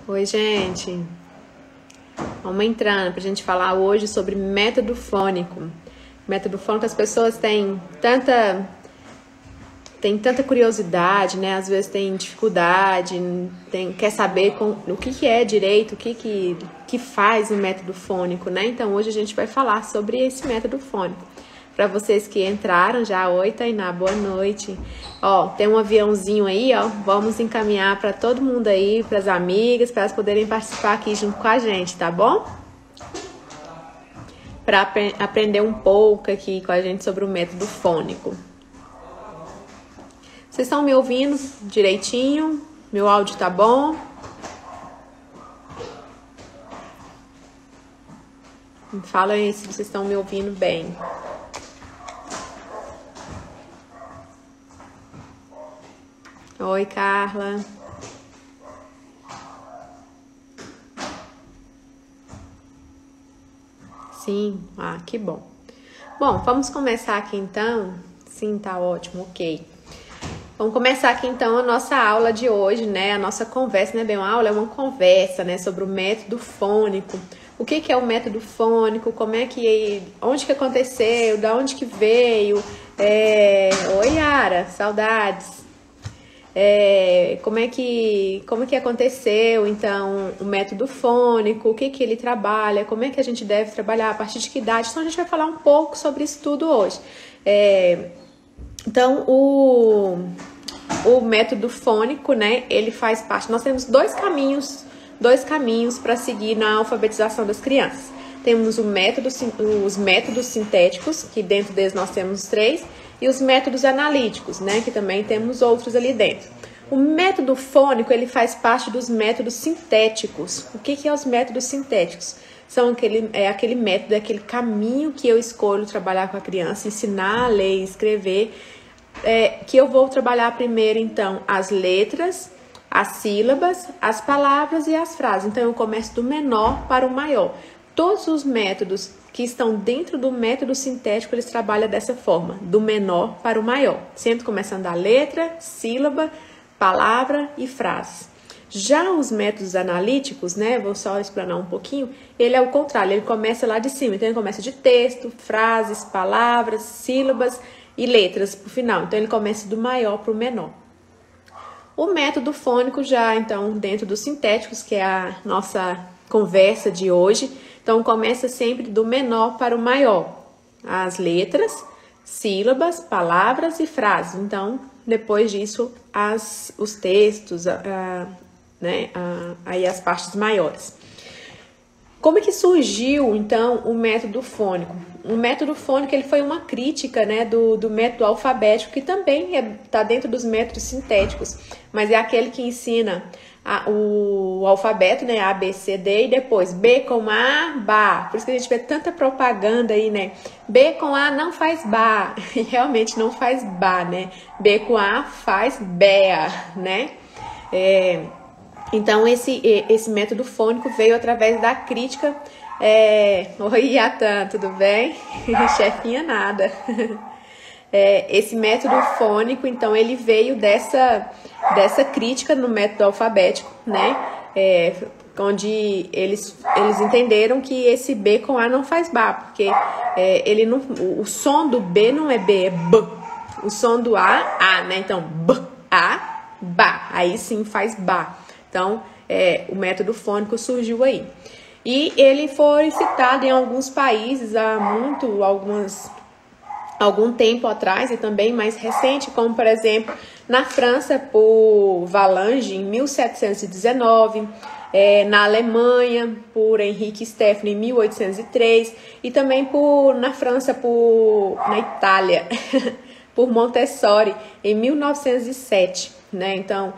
Oi, gente. Vamos entrando pra gente falar hoje sobre método fônico. Método fônico, as pessoas têm tanta curiosidade, né? Às vezes tem dificuldade, quer saber o que é direito, o que faz o método fônico, né? Então hoje a gente vai falar sobre esse método fônico. Para vocês que entraram já, oi Tainá, boa noite. Ó, tem um aviãozinho aí, ó, vamos encaminhar para todo mundo aí, para as amigas, para elas poderem participar aqui junto com a gente, tá bom? Para aprender um pouco aqui com a gente sobre o método fônico. Vocês estão me ouvindo direitinho? Meu áudio tá bom? Me fala aí se vocês estão me ouvindo bem. Oi, Carla. Sim, que bom. Bom, vamos começar aqui então. Sim, tá ótimo, ok. Vamos começar aqui então a nossa aula de hoje, né? A nossa conversa, não é bem uma aula, é uma conversa, né? Sobre o método fônico. O que é o método fônico? Onde que aconteceu? Da onde que veio? Oi, Yara, saudades. Como que aconteceu, então, o método fônico, o que ele trabalha, como é que a gente deve trabalhar, a partir de que idade. Então, a gente vai falar um pouco sobre isso tudo hoje. Então, o método fônico, né, ele faz parte. Nós temos dois caminhos para seguir na alfabetização das crianças. Temos os métodos sintéticos, que dentro deles nós temos 3, e os métodos analíticos, né, que também temos outros ali dentro. O método fônico, ele faz parte dos métodos sintéticos. O que é os métodos sintéticos? São aquele método, aquele caminho que eu escolho trabalhar com a criança, ensinar a ler e escrever, que eu vou trabalhar primeiro, então, as letras, as sílabas, as palavras e as frases. Então, eu começo do menor para o maior. Todos os métodos que estão dentro do método sintético, eles trabalham dessa forma, do menor para o maior. Sempre começando da letra, sílaba, palavra e frase. Já os métodos analíticos, né, vou só explanar um pouquinho, ele é o contrário, ele começa lá de cima. Então, ele começa de texto, frases, palavras, sílabas e letras para o final. Então, ele começa do maior para o menor. O método fônico já, então, dentro dos sintéticos, que é a nossa conversa de hoje, então começa sempre do menor para o maior. As letras, sílabas, palavras e frases. Então, depois disso, os textos, aí as partes maiores. Como é que surgiu, então, o método fônico? O método fônico, ele foi uma crítica, né, do método alfabético, que também está dentro dos métodos sintéticos, mas é aquele que ensina o alfabeto, né, A, B, C, D, e depois B com A, Bá. Por isso que a gente vê tanta propaganda aí, né? B com A não faz Bá, e realmente não faz Bá, né? B com A faz Béa, né? Então, esse método fônico veio através da crítica. Oi, Yatan, tudo bem? Chefinha nada. Esse método fônico, então, ele veio dessa crítica no método alfabético, né? Onde eles entenderam que esse B com A não faz Bá, porque o som do B não é B, é B. O som do A, né? Então, B, A, Bá. Aí sim faz Bá. Então, o método fônico surgiu aí. E ele foi citado em alguns países há algum tempo atrás, e também mais recente, como, por exemplo, na França, por Valange, em 1719, na Alemanha, por Henrique Steffani, em 1803, e também na França, na Itália, por Montessori, em 1907. Né? Então,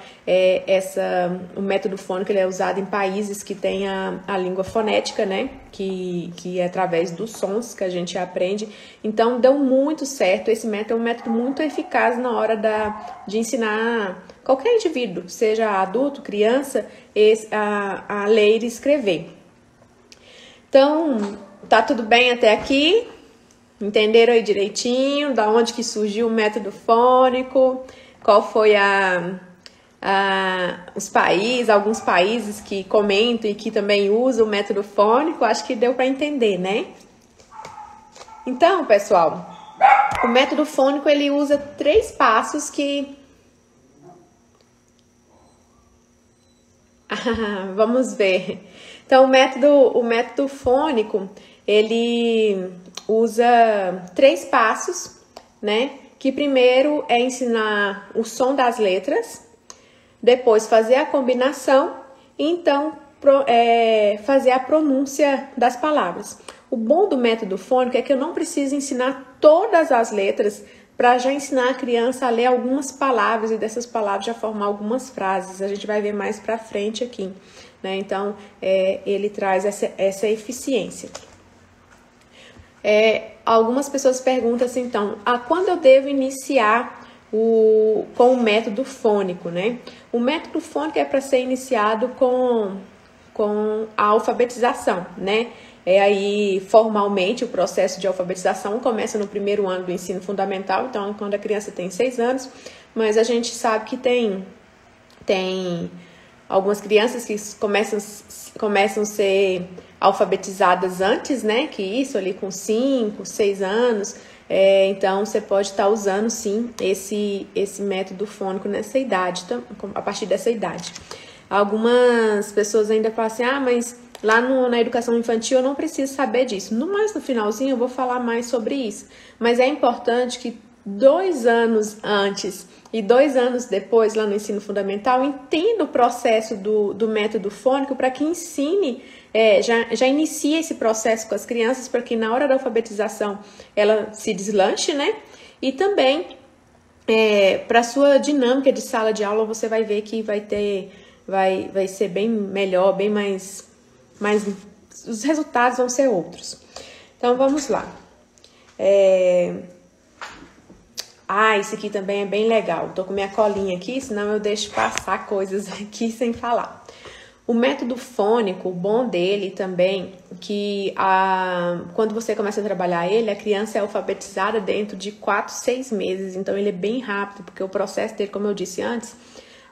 o método fônico ele é usado em países que têm a língua fonética, né? Que é através dos sons que a gente aprende. Então, deu muito certo. Esse método é um método muito eficaz na hora de ensinar qualquer indivíduo, seja adulto, criança, a ler e escrever. Então, tá tudo bem até aqui? Entenderam aí direitinho da onde que surgiu o método fônico? Qual foi alguns países que comentam e que também usam o método fônico, acho que deu para entender, né? Então, pessoal, o método fônico ele usa 3 passos que... vamos ver. Então, o método fônico, ele usa 3 passos, né? Que primeiro é ensinar o som das letras, depois fazer a combinação e então fazer a pronúncia das palavras. O bom do método fônico é que eu não preciso ensinar todas as letras para já ensinar a criança a ler algumas palavras e dessas palavras já formar algumas frases. A gente vai ver mais para frente aqui, né? Então, ele traz essa eficiência. Algumas pessoas perguntam assim, então, quando eu devo iniciar com o método fônico, né? O método fônico é para ser iniciado com a alfabetização, né? Aí, formalmente, o processo de alfabetização começa no primeiro ano do ensino fundamental, então, quando a criança tem 6 anos, mas a gente sabe que tem algumas crianças que começam a ser alfabetizadas antes, né? Que isso, ali com 5, 6 anos. Então, você pode estar usando, sim, esse método fônico nessa idade, a partir dessa idade. Algumas pessoas ainda falam assim, mas lá na educação infantil eu não preciso saber disso. Mas no finalzinho eu vou falar mais sobre isso. Mas é importante que 2 anos antes e 2 anos depois, lá no ensino fundamental, entenda o processo do método fônico para que ensine, já inicie esse processo com as crianças, para que na hora da alfabetização ela se deslanche, né? E também, para a sua dinâmica de sala de aula, você vai ver que vai ser bem melhor, bem mais... Os resultados vão ser outros. Então, vamos lá. Esse aqui também é bem legal. Tô com minha colinha aqui, senão eu deixo passar coisas aqui sem falar. O método fônico, o bom dele também, que quando você começa a trabalhar ele, a criança é alfabetizada dentro de 4, 6 meses. Então, ele é bem rápido, porque o processo dele, como eu disse antes,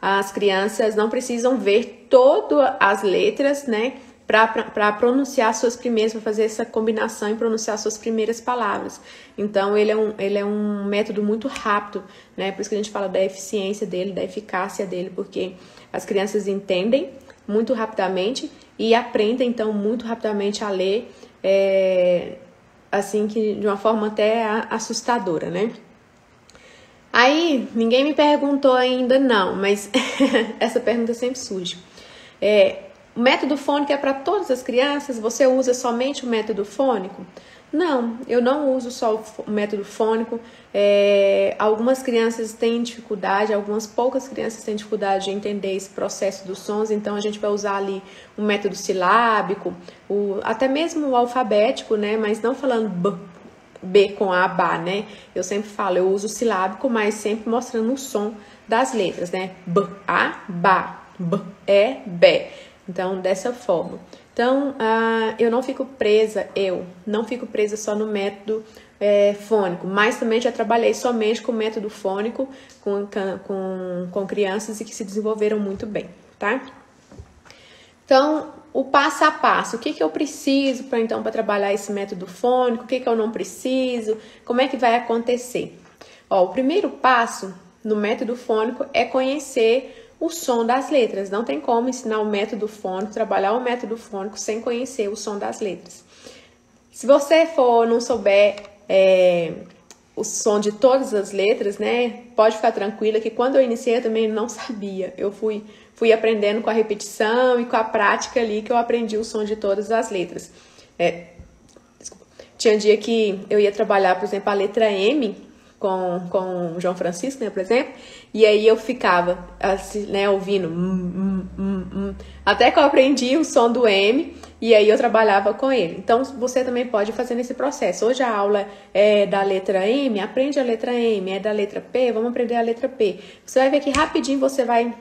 as crianças não precisam ver todas as letras, né? Para pronunciar suas primeiras, para fazer essa combinação e pronunciar suas primeiras palavras. Então, ele é um método muito rápido, né? Por isso que a gente fala da eficiência dele, da eficácia dele, porque as crianças entendem muito rapidamente e aprendem, então, muito rapidamente a ler, assim, que de uma forma até assustadora, né? Aí, ninguém me perguntou ainda não, mas essa pergunta sempre surge. O método fônico é para todas as crianças? Você usa somente o método fônico? Não, eu não uso só o método fônico. Algumas crianças têm dificuldade, algumas poucas crianças têm dificuldade de entender esse processo dos sons, então a gente vai usar ali o método silábico, até mesmo o alfabético, né? Mas não falando B com A, Bá, né? Eu sempre falo, eu uso o silábico, mas sempre mostrando o som das letras, né? B, A, Bá, B, E, Bé. Então, dessa forma. Então, eu não fico presa só no método fônico, mas também já trabalhei somente com o método fônico com crianças e que se desenvolveram muito bem, tá? Então, o passo a passo, o que eu preciso para trabalhar esse método fônico, o que eu não preciso, como é que vai acontecer? O primeiro passo no método fônico é conhecer o som das letras. Não tem como ensinar o método fônico, trabalhar o método fônico sem conhecer o som das letras. Se você não souber o som de todas as letras, né, pode ficar tranquila que quando eu iniciei eu também não sabia. Eu fui aprendendo com a repetição e com a prática ali que eu aprendi o som de todas as letras. Tinha dia que eu ia trabalhar, por exemplo, a letra M com o João Francisco, né, por exemplo, e aí eu ficava assim, né, ouvindo até que eu aprendi o som do M e aí eu trabalhava com ele. Então, você também pode fazer nesse processo. Hoje a aula é da letra M, aprende a letra M, é da letra P, vamos aprender a letra P. Você vai ver que rapidinho você vai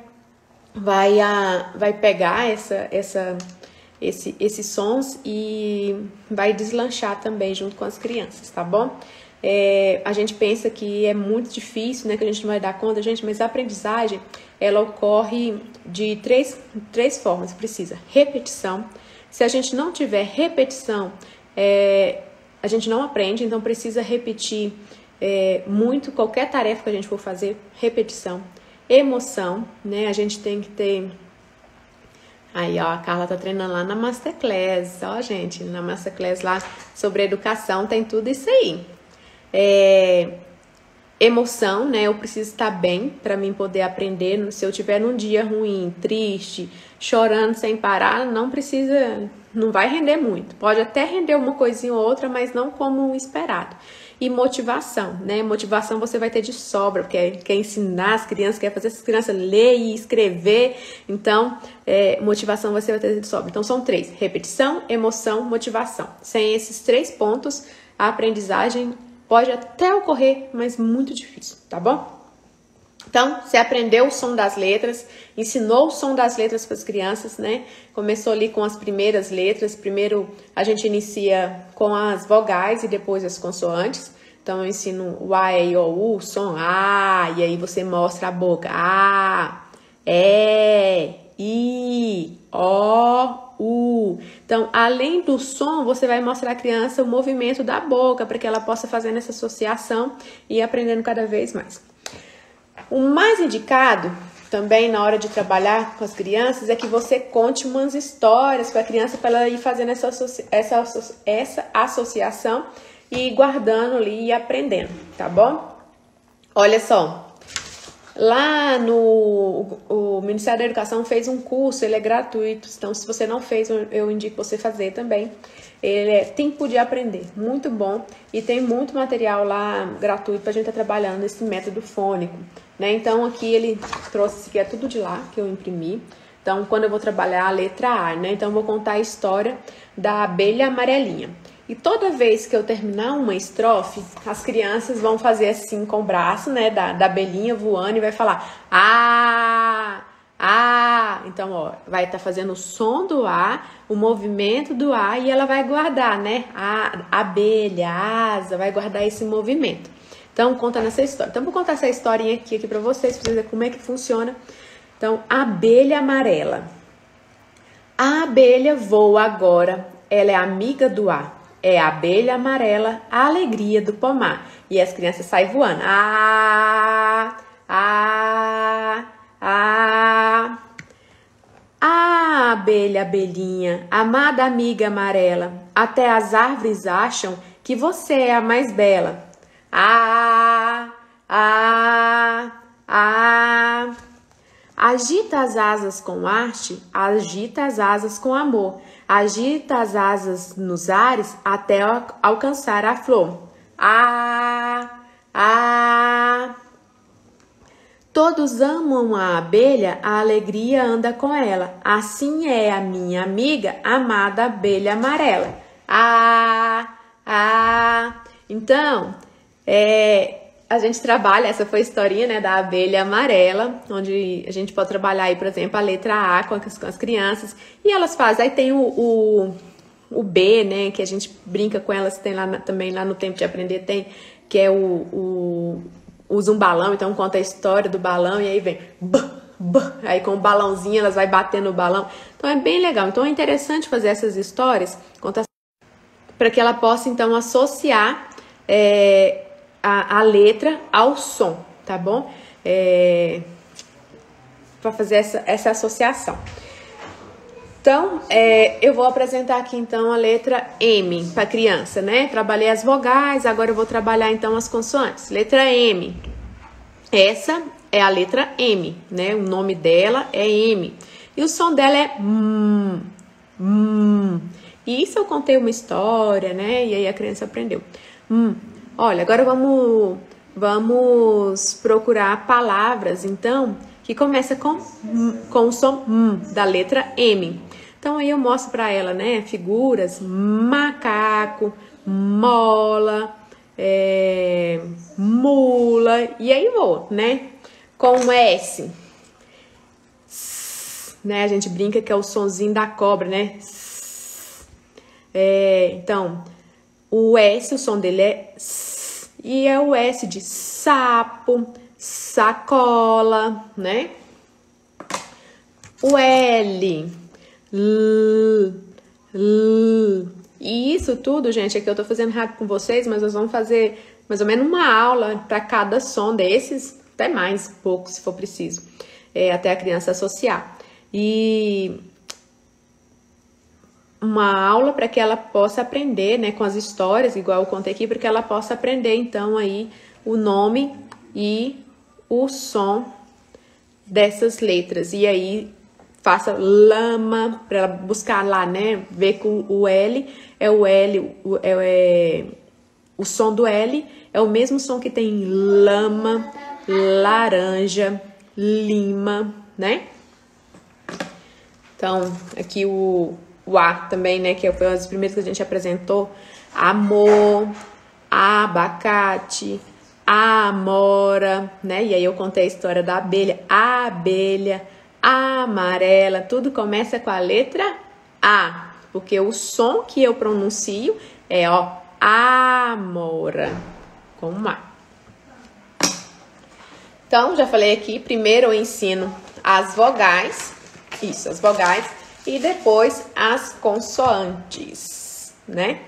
pegar esses sons e vai deslanchar também junto com as crianças, tá bom? A gente pensa que é muito difícil, né, que a gente não vai dar conta, gente, mas a aprendizagem ela ocorre de três formas. Precisa repetição. Se a gente não tiver repetição, a gente não aprende, então precisa repetir muito qualquer tarefa que a gente for fazer, repetição. Emoção, né? A gente tem que ter... Aí, ó, a Carla tá treinando lá na Masterclass, ó, gente, na Masterclass lá sobre educação, tem tudo isso aí. Emoção, né? Eu preciso estar bem para mim poder aprender. Se eu tiver num dia ruim, triste, chorando sem parar, não vai render muito. Pode até render uma coisinha ou outra, mas não como esperado. E motivação, né? Motivação você vai ter de sobra, porque quer ensinar as crianças, quer fazer as crianças ler e escrever. Então, motivação você vai ter de sobra. Então, são 3. Repetição, emoção, motivação. Sem esses 3 pontos, a aprendizagem pode até ocorrer, mas muito difícil, tá bom? Então, você aprendeu o som das letras, ensinou o som das letras para as crianças, né? Começou ali com as primeiras letras. Primeiro, a gente inicia com as vogais e depois as consoantes. Então, eu ensino o A, E, I, O, U, o som A, e aí você mostra a boca. A, E, I, O, U. Então, além do som, você vai mostrar à criança o movimento da boca, para que ela possa fazer essa associação e ir aprendendo cada vez mais. O mais indicado também na hora de trabalhar com as crianças é que você conte umas histórias para a criança, para ela ir fazendo essa associação e ir guardando ali e aprendendo, tá bom? Olha só, lá o Ministério da Educação fez um curso, ele é gratuito, então se você não fez, eu indico você fazer também. Ele é Tempo de Aprender, muito bom, e tem muito material lá gratuito pra gente estar trabalhando esse método fônico, né? Então aqui ele trouxe, isso aqui é tudo de lá que eu imprimi. Então quando eu vou trabalhar a letra A, né? Então eu vou contar a história da abelha amarelinha. E toda vez que eu terminar uma estrofe, as crianças vão fazer assim com o braço, né, da abelhinha voando e vai falar A, A. Então, ó, vai estar fazendo o som do A, o movimento do A e ela vai guardar, né, a abelha, a asa, vai guardar esse movimento. Então, conta nessa história. Então, vou contar essa historinha aqui para vocês verem como é que funciona. Então, abelha amarela. A abelha voa agora, ela é amiga do A. É a abelha amarela, a alegria do pomar. E as crianças saem voando. A abelha, abelhinha, amada amiga amarela, até as árvores acham que você é a mais bela. Agita as asas com arte, agita as asas com amor. Agita as asas nos ares até alcançar a flor. Todos amam a abelha, a alegria anda com ela. Assim é a minha amiga, amada abelha amarela. Então, a gente trabalha, essa foi a historinha, né, da abelha amarela, onde a gente pode trabalhar aí, por exemplo, a letra A com as crianças, e elas fazem, aí tem o B, né, que a gente brinca com elas, tem lá também lá no Tempo de Aprender, tem, que é usa um balão, então conta a história do balão, e aí vem, aí com o balãozinho elas vai batendo no balão, então é bem legal, então é interessante fazer essas histórias, para que ela possa, então, associar a letra ao som, tá bom? Para fazer essa associação. Então, eu vou apresentar aqui, então, a letra M para criança, né? Trabalhei as vogais, agora eu vou trabalhar, então, as consoantes. Letra M. Essa é a letra M, né? O nome dela é M. E o som dela é E isso eu contei uma história, né? E aí a criança aprendeu. Olha, agora vamos procurar palavras, então, que começa com o som da letra M. Então, aí eu mostro para ela, né, figuras, macaco, mola, mula, e aí vou, né, com o S, né, a gente brinca que é o sonzinho da cobra, né, então, o S, o som dele é S, e é o S de sapo, sacola, né? o L. E isso tudo, gente, é que eu tô fazendo rápido com vocês, mas nós vamos fazer mais ou menos uma aula para cada som desses, até mais, pouco, se for preciso, até a criança associar. E uma aula para que ela possa aprender, né, com as histórias, igual eu contei aqui, para que ela possa aprender, então, aí, o nome e o som dessas letras. E aí, faça lama, para ela buscar lá, né, ver que o L é o L, o som do L é o mesmo som que tem lama, laranja, lima, né? Então, aqui o A também, né, que foi uma das primeiras que a gente apresentou. Amor, abacate, amora, né? E aí eu contei a história da abelha, abelha, amarela, tudo começa com a letra A, porque o som que eu pronuncio é, ó, amora, com um A. Então, já falei aqui, primeiro eu ensino as vogais, isso, as vogais, e depois as consoantes, né?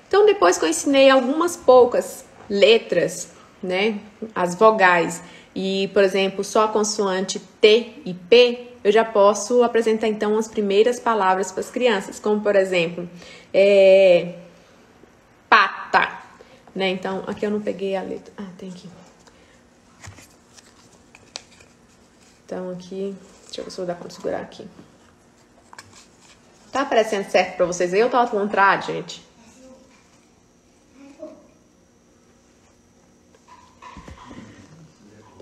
Então, depois que eu ensinei algumas poucas letras, né, as vogais, e, por exemplo, só a consoante T e P, eu já posso apresentar, então, as primeiras palavras para as crianças, como, por exemplo, pata, né? Então, aqui eu não peguei a letra. Ah, tem aqui. Então, aqui, deixa eu ver se eu vou dar conta de segurar aqui. Tá aparecendo certo pra vocês aí ou tá ao contrário, gente?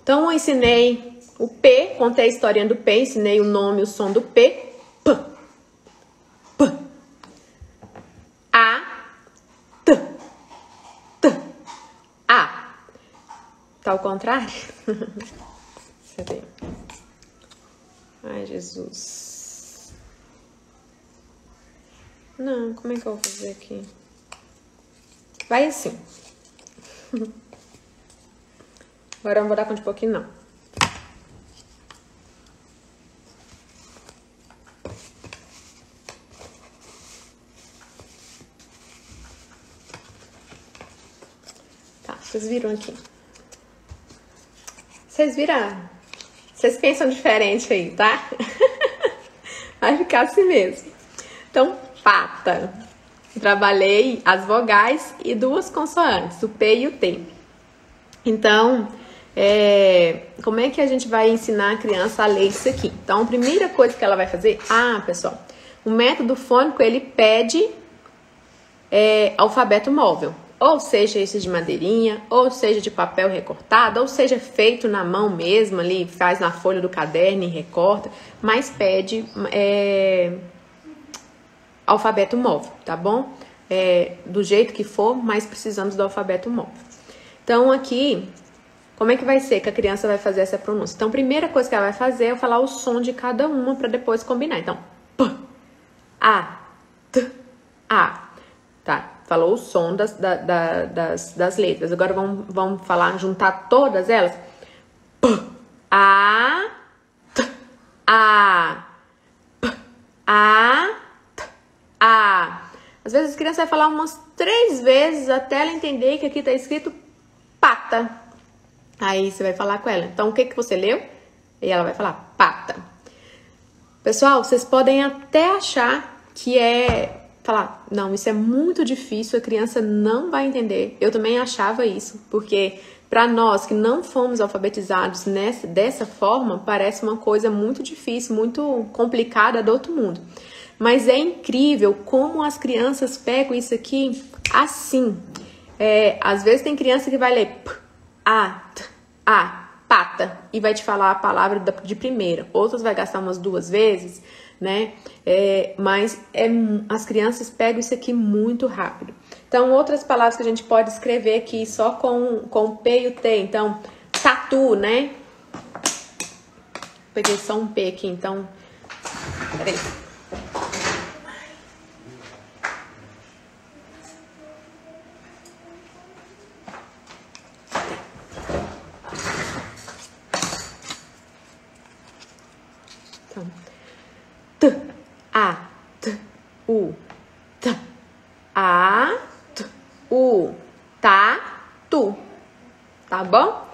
Então, eu ensinei o P, contei a historinha do P, ensinei o nome, o som do P. P. P. A. T. T. A. Tá ao contrário? Cadê? Ai, Jesus. Não, como é que eu vou fazer aqui? Vai assim. Agora eu não vou dar conta de pouquinho, não. Tá, vocês viram aqui. Vocês viram? Vocês pensam diferente aí, tá? Vai ficar assim mesmo. Então, pata. Trabalhei as vogais e duas consoantes, o P e o T. Então, como é que a gente vai ensinar a criança a ler isso aqui? Então, a primeira coisa que ela vai fazer... Ah, pessoal, o método fônico, ele pede alfabeto móvel. Ou seja, esse de madeirinha, ou seja de papel recortado, ou seja feito na mão mesmo, ali, faz na folha do caderno e recorta, mas pede alfabeto móvel, tá bom? Do jeito que for, mas precisamos do alfabeto móvel. Então, aqui, como é que vai ser que a criança vai fazer essa pronúncia? Então, a primeira coisa que ela vai fazer é falar o som de cada uma para depois combinar. Então, P, A, T, A. Tá? Falou o som das letras. Agora vamos falar, juntar todas elas. P, A, T, A, P, A, T, A. Às vezes a criança vai falar umas 3 vezes até ela entender que aqui tá escrito pata. Aí você vai falar com ela. Então, o que você leu? E ela vai falar pata. Pessoal, vocês podem até achar que falar, não, isso é muito difícil, a criança não vai entender. Eu também achava isso, porque para nós que não fomos alfabetizados dessa forma, parece uma coisa muito difícil, muito complicada do outro mundo. Mas é incrível como as crianças pegam isso aqui assim. Às vezes tem criança que vai ler P, A, T, A, pata, e vai te falar a palavra de primeira. Outras vai gastar umas 2 vezes, né? Mas as crianças pegam isso aqui muito rápido. Então, outras palavras que a gente pode escrever aqui só com o P e o T. Então, tatu, né? Peguei só um P aqui, então... Peraí. Então, u, t, a, t, u, tá, tu, tá bom?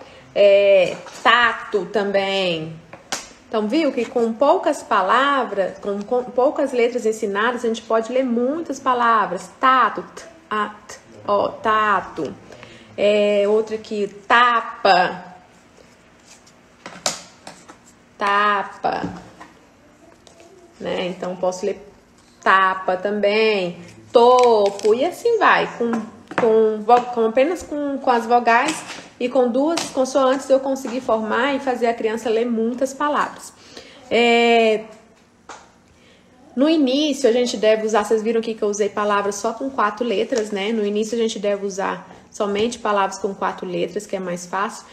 Tato também. Então, viu que com poucas palavras, com poucas letras ensinadas, a gente pode ler muitas palavras. Tato, t, a, t, ó, tato. Outra aqui, tapa. Tapa. Né? Então, posso ler tapa também. Topo. E assim vai. Apenas com as vogais e com duas consoantes eu consegui formar e fazer a criança ler muitas palavras. No início a gente deve usar, vocês viram aqui que eu usei palavras só com 4 letras, né? No início a gente deve usar somente palavras com 4 letras, que é mais fácil.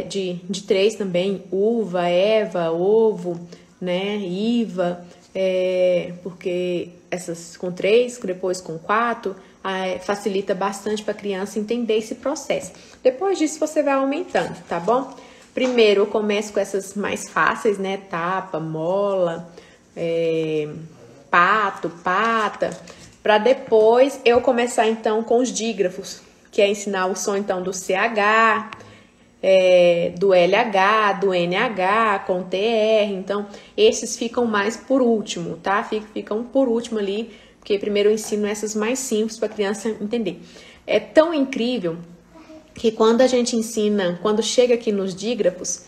De 3 também, uva, eva, ovo, né? Iva, porque essas com 3, depois com 4... facilita bastante para a criança entender esse processo. Depois disso você vai aumentando, tá bom? Primeiro eu começo com essas mais fáceis, né? Tapa, mola, pato, pata, para depois eu começar então com os dígrafos, que é ensinar o som então do CH, do LH, do NH, com TR. Então esses ficam mais por último, tá? Ficam por último ali, porque primeiro eu ensino essas mais simples para a criança entender. É tão incrível que quando a gente ensina, quando chega aqui nos dígrafos,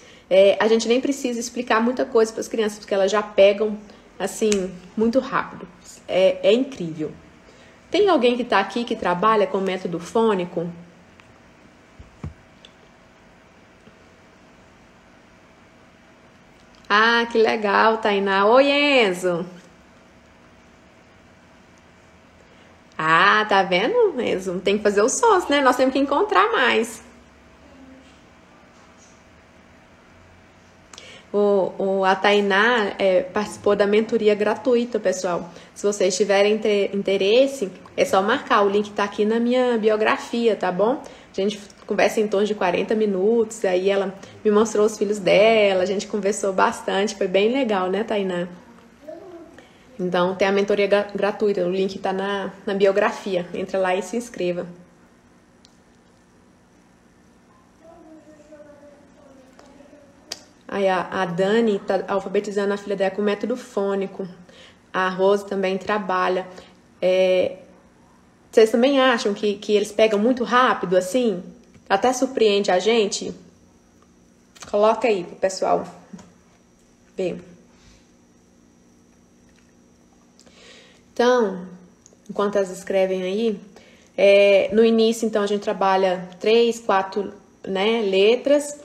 a gente nem precisa explicar muita coisa para as crianças, porque elas já pegam, assim, muito rápido. É incrível. Tem alguém que está aqui que trabalha com método fônico? Ah, que legal, Tainá. Oi, Enzo. Ah, tá vendo, Enzo? Tem que fazer os sons, né? Nós temos que encontrar mais. A Tainá participou da mentoria gratuita, pessoal. Se vocês tiverem interesse, é só marcar. O link tá aqui na minha biografia, tá bom? A gente conversa em torno de 40 minutos. Aí ela me mostrou os filhos dela, a gente conversou bastante. Foi bem legal, né, Tainá? Então, tem a mentoria gratuita, o link tá na biografia. Entra lá e se inscreva. Aí a Dani tá alfabetizando a filha dela com método fônico. A Rose também trabalha. Vocês também acham que eles pegam muito rápido, assim? Até surpreende a gente? Coloca aí pro pessoal ver. Então, enquanto elas escrevem aí, no início, então, a gente trabalha 3, 4, né, letras,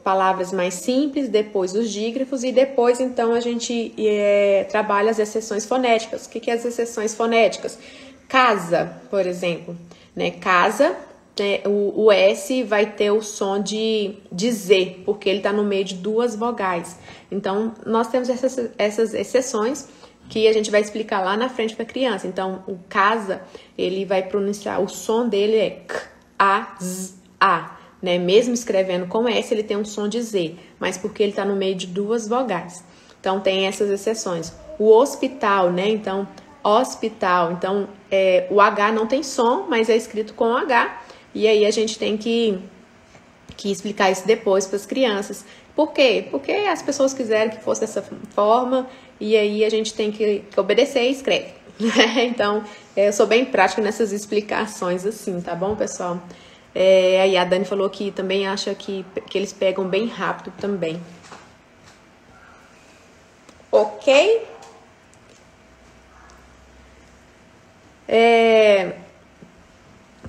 palavras mais simples, depois os dígrafos, e depois, então, a gente trabalha as exceções fonéticas. O que é as exceções fonéticas? Casa, por exemplo, né, casa, o S vai ter o som de Z, porque ele está no meio de 2 vogais. Então, nós temos essas exceções, que a gente vai explicar lá na frente para a criança. Então, o casa, ele vai pronunciar, o som dele é K, A, Z, A, né? Mesmo escrevendo com S, ele tem um som de Z, mas porque ele está no meio de 2 vogais. Então, tem essas exceções. O hospital, né? Então, hospital. Então, o H não tem som, mas é escrito com H. E aí, a gente tem que explicar isso depois para as crianças. Por quê? Porque as pessoas quiseram que fosse dessa forma, e aí a gente tem que obedecer e escreve. Então, eu sou bem prática nessas explicações assim, tá bom, pessoal? Aí a Dani falou que também acha que eles pegam bem rápido também. Ok?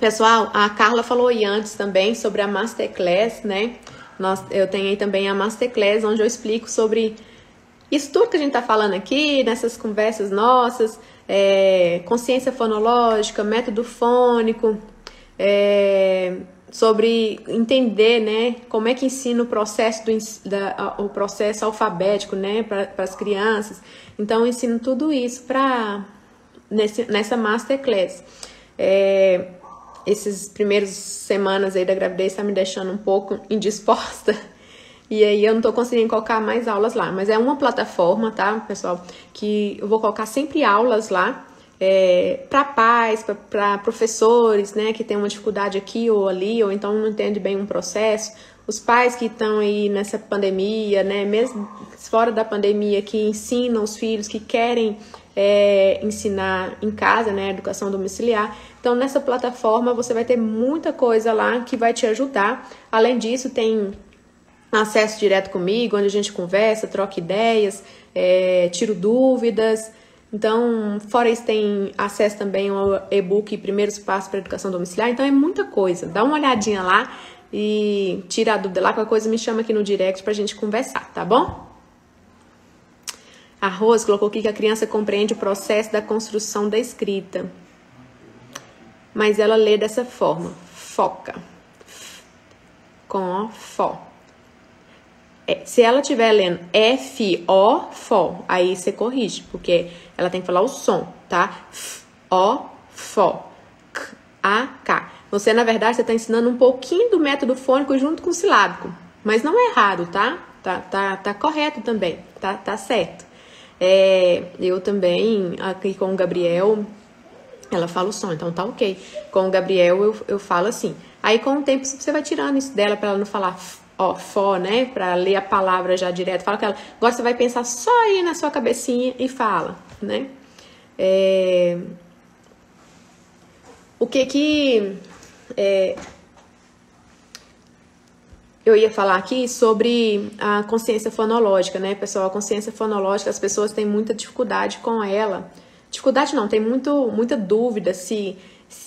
Pessoal, a Carla falou aí antes também sobre a Masterclass, né? Eu tenho aí também a Masterclass, onde eu explico sobre isso tudo que a gente tá falando aqui, nessas conversas nossas, consciência fonológica, método fônico, sobre entender, né, como é que ensina o processo, o processo alfabético, né, para as crianças. Então, eu ensino tudo isso nessa Masterclass. Esses primeiros semanas aí da gravidez tá me deixando um pouco indisposta. E aí eu não tô conseguindo colocar mais aulas lá. Mas é uma plataforma, tá, pessoal? Que eu vou colocar sempre aulas lá. Para pais, para professores, né, que tem uma dificuldade aqui ou ali, ou então não entende bem um processo, os pais que estão aí nessa pandemia, né, mesmo fora da pandemia, que ensinam os filhos, que querem ensinar em casa, né, educação domiciliar. Então, nessa plataforma você vai ter muita coisa lá que vai te ajudar. Além disso, tem acesso direto comigo, onde a gente conversa, troca ideias, tiro dúvidas. Então, fora isso, tem acesso também ao e-book Primeiros Passos para a Educação Domiciliar. Então, é muita coisa. Dá uma olhadinha lá e tira a dúvida lá. Qualquer coisa me chama aqui no direct para a gente conversar, tá bom? A Rose colocou aqui que a criança compreende o processo da construção da escrita. Mas ela lê dessa forma. Foca. Com fó. Se ela estiver lendo F-O, fó, aí você corrige, porque ela tem que falar o som, tá? F-O, fó, K-A-K. Você, na verdade, você está ensinando um pouquinho do método fônico junto com o silábico, mas não é errado, tá? Tá correto também, tá certo. Eu também, aqui com o Gabriel, ela fala o som, então tá ok. Com o Gabriel, eu falo assim. Aí, com o tempo, você vai tirando isso dela para ela não falar fó, né? Para ler a palavra já direto. Fala com ela. Agora você vai pensar só aí na sua cabecinha e fala, né? O que eu ia falar aqui sobre a consciência fonológica, né, pessoal? A consciência fonológica, as pessoas têm muita dificuldade com ela. Dificuldade não, tem muita dúvida se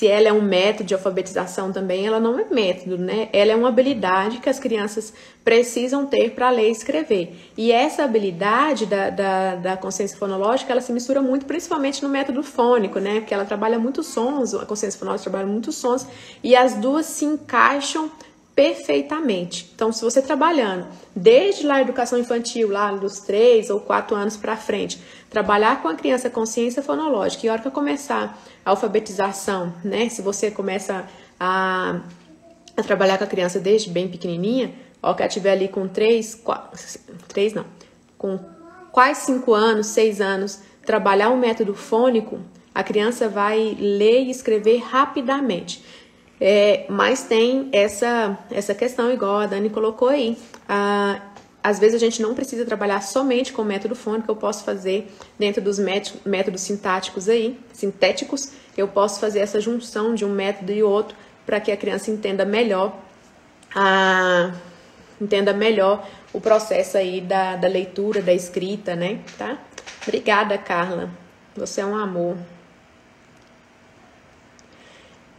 ela é um método de alfabetização também. Ela não é método, né? Ela é uma habilidade que as crianças precisam ter para ler e escrever. E essa habilidade da consciência fonológica, ela se mistura muito, principalmente no método fônico, né? Porque ela trabalha muitos sons, a consciência fonológica trabalha muitos sons, e as duas se encaixam perfeitamente. Então, se você trabalhando desde lá a educação infantil, lá dos 3 ou 4 anos para frente, trabalhar com a criança consciência fonológica, e a hora que eu começar a alfabetização, né, se você começa a trabalhar com a criança desde bem pequenininha, ó, que ela estiver ali com 5 anos, 6 anos, trabalhar o método fônico, a criança vai ler e escrever rapidamente. Mas tem essa questão, igual a Dani colocou aí. Às vezes a gente não precisa trabalhar somente com o método fônico, eu posso fazer dentro dos métodos sintéticos, eu posso fazer essa junção de um método e outro para que a criança entenda melhor o processo aí da leitura, da escrita, né? Tá? Obrigada, Carla. Você é um amor.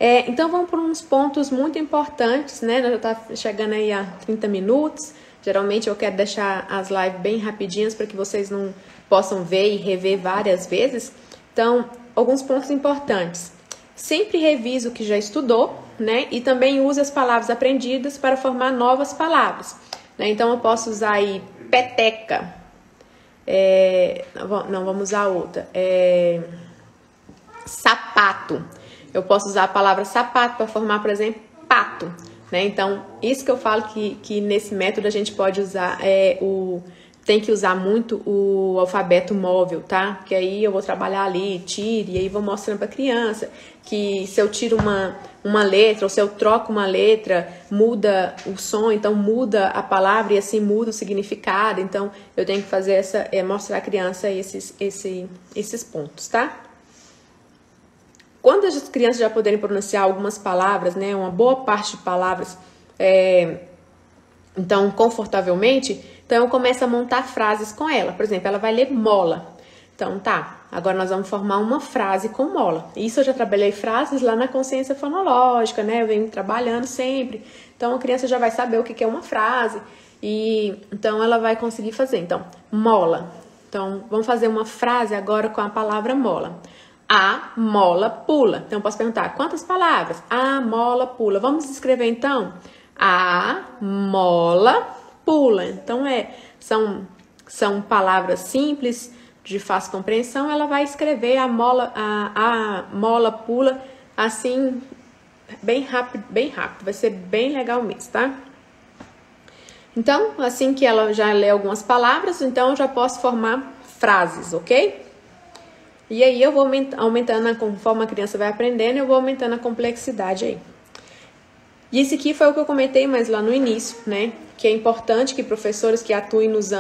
Então vamos para uns pontos muito importantes, né? Já tá chegando aí a 30 minutos. Geralmente eu quero deixar as lives bem rapidinhas para que vocês não possam ver e rever várias vezes. Então, alguns pontos importantes. Sempre revise o que já estudou, né? E também use as palavras aprendidas para formar novas palavras, né? Então eu posso usar aí peteca. Não, vamos usar outra. Sapato. Eu posso usar a palavra sapato para formar, por exemplo, pato, né? Então, isso que eu falo que nesse método a gente pode usar, tem que usar muito o alfabeto móvel, tá? Porque aí eu vou trabalhar ali, tire, e aí vou mostrando para a criança que se eu tiro uma letra, ou se eu troco uma letra, muda o som, então muda a palavra e assim muda o significado. Então, eu tenho que fazer mostrar à criança esses pontos, tá? Quando as crianças já puderem pronunciar algumas palavras, né, uma boa parte de palavras, então, confortavelmente, então eu começo a montar frases com ela. Por exemplo, ela vai ler mola. Então, tá, agora nós vamos formar uma frase com mola. Isso eu já trabalhei frases lá na consciência fonológica, né, eu venho trabalhando sempre. Então, a criança já vai saber o que é uma frase e então ela vai conseguir fazer. Então, mola. Então, vamos fazer uma frase agora com a palavra mola. A mola pula. Então, eu posso perguntar, quantas palavras? A mola pula. Vamos escrever, então? A mola pula. Então, são palavras simples, de fácil compreensão. Ela vai escrever a mola pula, assim, bem rápido. Vai ser bem legal mesmo, tá? Então, assim que ela já lê algumas palavras, então eu já posso formar frases, ok? E aí eu vou aumentando, conforme a criança vai aprendendo, eu vou aumentando a complexidade aí. E esse aqui foi o que eu comentei mais lá no início, né? Que é importante que professores que atuem nos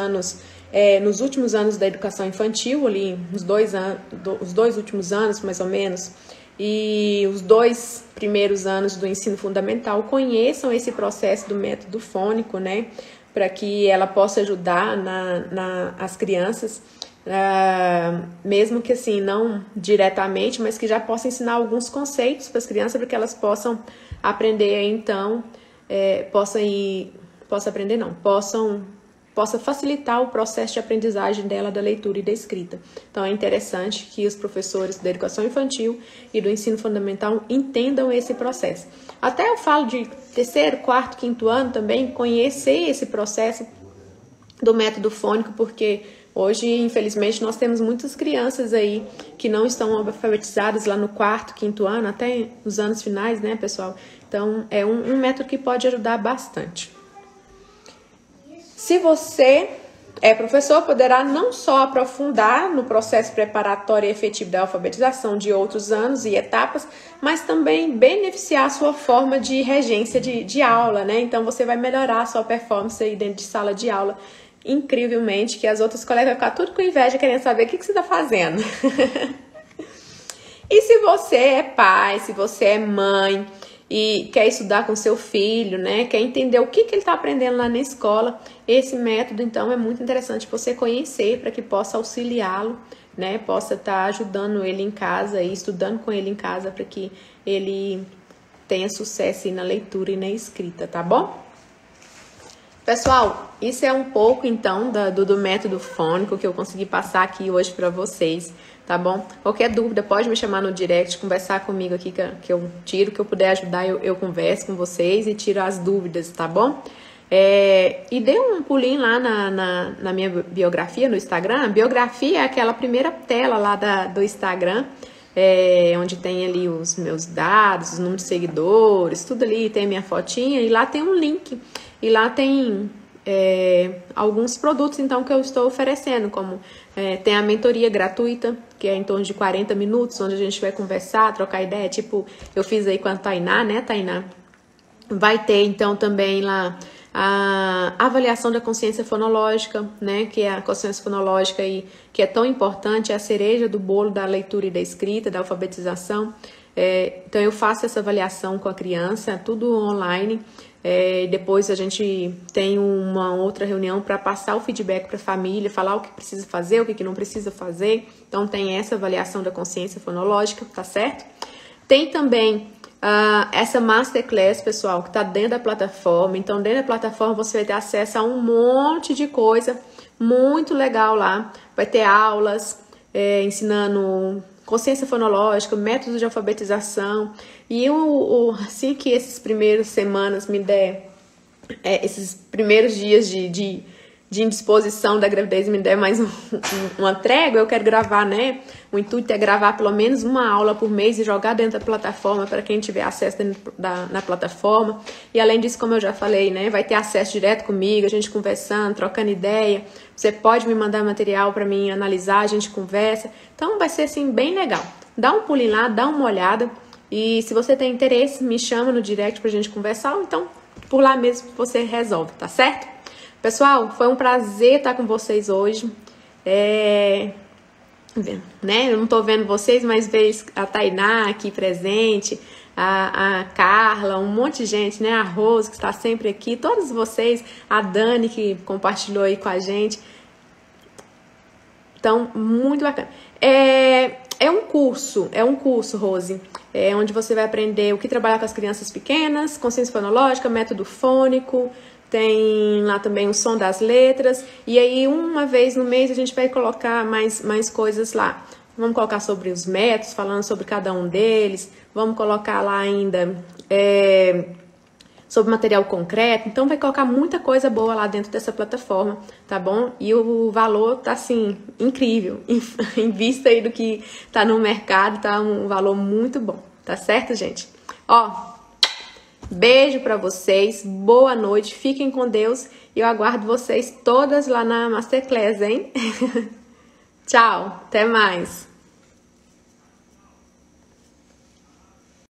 últimos anos da educação infantil, ali os dois últimos anos, mais ou menos, e os 2 primeiros anos do ensino fundamental, conheçam esse processo do método fônico, né? Para que ela possa ajudar as crianças, mesmo que assim, não diretamente, mas que já possa ensinar alguns conceitos para as crianças, para que elas possam aprender aí, então, possa facilitar o processo de aprendizagem dela da leitura e da escrita. Então, é interessante que os professores da educação infantil e do ensino fundamental entendam esse processo. Até eu falo de 3º, 4º, 5º ano também, conhecer esse processo do método fônico, porque hoje, infelizmente, nós temos muitas crianças aí que não estão alfabetizadas lá no 4º, 5º ano, até nos anos finais, né, pessoal? Então, é um método que pode ajudar bastante. Se você é professor, poderá não só aprofundar no processo preparatório e efetivo da alfabetização de outros anos e etapas, mas também beneficiar a sua forma de regência de aula, né? Então, você vai melhorar a sua performance aí dentro de sala de aula, incrivelmente, que as outras colegas vão ficar tudo com inveja, querendo saber o que você está fazendo. E se você é pai, se você é mãe e quer estudar com seu filho, né, quer entender o que ele está aprendendo lá na escola, esse método, então, é muito interessante você conhecer para que possa auxiliá-lo, né, possa estar ajudando ele em casa e estudando com ele em casa para que ele tenha sucesso aí na leitura e na escrita, tá bom? Pessoal, isso é um pouco, então, do método fônico que eu consegui passar aqui hoje para vocês, tá bom? Qualquer dúvida, pode me chamar no direct, conversar comigo aqui, que eu tiro, que eu puder ajudar, eu converso com vocês e tiro as dúvidas, tá bom? E dê um pulinho lá na minha biografia no Instagram. A biografia é aquela primeira tela lá do Instagram, onde tem ali os meus dados, os números de seguidores, tudo ali, tem a minha fotinha e lá tem um link. E lá tem alguns produtos, então, que eu estou oferecendo, como tem a mentoria gratuita, que é em torno de 40 minutos, onde a gente vai conversar, trocar ideia, tipo, eu fiz aí com a Tainá, né, Tainá? Vai ter, então, também lá a avaliação da consciência fonológica, né, que é a consciência fonológica aí, que é tão importante, é a cereja do bolo da leitura e da escrita, da alfabetização. Então, eu faço essa avaliação com a criança, tudo online. Depois a gente tem uma outra reunião para passar o feedback para a família, falar o que precisa fazer, o que não precisa fazer. Então, tem essa avaliação da consciência fonológica, tá certo? Tem também essa Masterclass, pessoal, que está dentro da plataforma. Então, dentro da plataforma você vai ter acesso a um monte de coisa muito legal lá. Vai ter aulas ensinando consciência fonológica, métodos de alfabetização. E assim que esses primeiros semanas me der, esses primeiros dias de indisposição da gravidez me der mais uma trégua, eu quero gravar, né? O intuito é gravar pelo menos uma aula por mês e jogar dentro da plataforma para quem tiver acesso na plataforma. E além disso, como eu já falei, né? Vai ter acesso direto comigo, a gente conversando, trocando ideia. Você pode me mandar material para mim analisar, a gente conversa. Então vai ser assim bem legal. Dá um pulinho lá, dá uma olhada. E se você tem interesse, me chama no direct pra gente conversar, ou então por lá mesmo você resolve, tá certo? Pessoal, foi um prazer estar com vocês hoje. Né? Eu não tô vendo vocês, mas vejo a Tainá aqui presente, a Carla, um monte de gente, né? A Rose, que está sempre aqui, todos vocês, a Dani, que compartilhou aí com a gente. Então, muito bacana. É um curso, Rose, onde você vai aprender o que trabalhar com as crianças pequenas, consciência fonológica, método fônico, tem lá também o som das letras, e aí uma vez no mês a gente vai colocar mais coisas lá. Vamos colocar sobre os métodos, falando sobre cada um deles, vamos colocar lá ainda sobre material concreto, então vai colocar muita coisa boa lá dentro dessa plataforma, tá bom? E o valor tá assim, incrível, em vista aí do que tá no mercado, tá um valor muito bom, tá certo, gente? Ó, beijo pra vocês, boa noite, fiquem com Deus E eu aguardo vocês todas lá na Masterclass, hein? Tchau, até mais!